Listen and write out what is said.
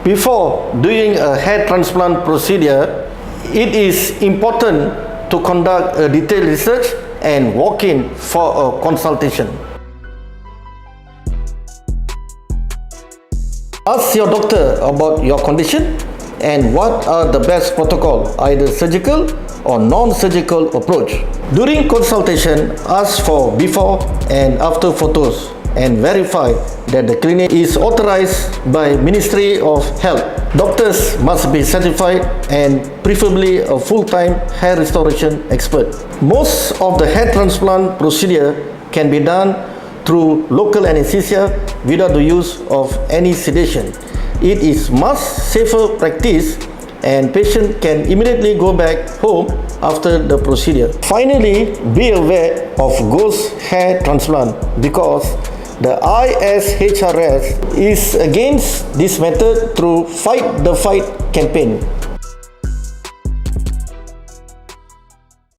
Before doing a hair transplant procedure, it is important to conduct a detailed research and walk in for a consultation. Ask your doctor about your condition and what are the best protocol, either surgical or non-surgical approach. During consultation, ask for before and after photos and verify that the clinic is authorized by Ministry of Health. Doctors must be certified and preferably a full-time hair restoration expert. Most of the hair transplant procedure can be done through local anesthesia without the use of any sedation. It is much safer practice and patient can immediately go back home after the procedure. Finally, be aware of ghost hair transplant because the ISHRS is against this method through Fight the Fight campaign.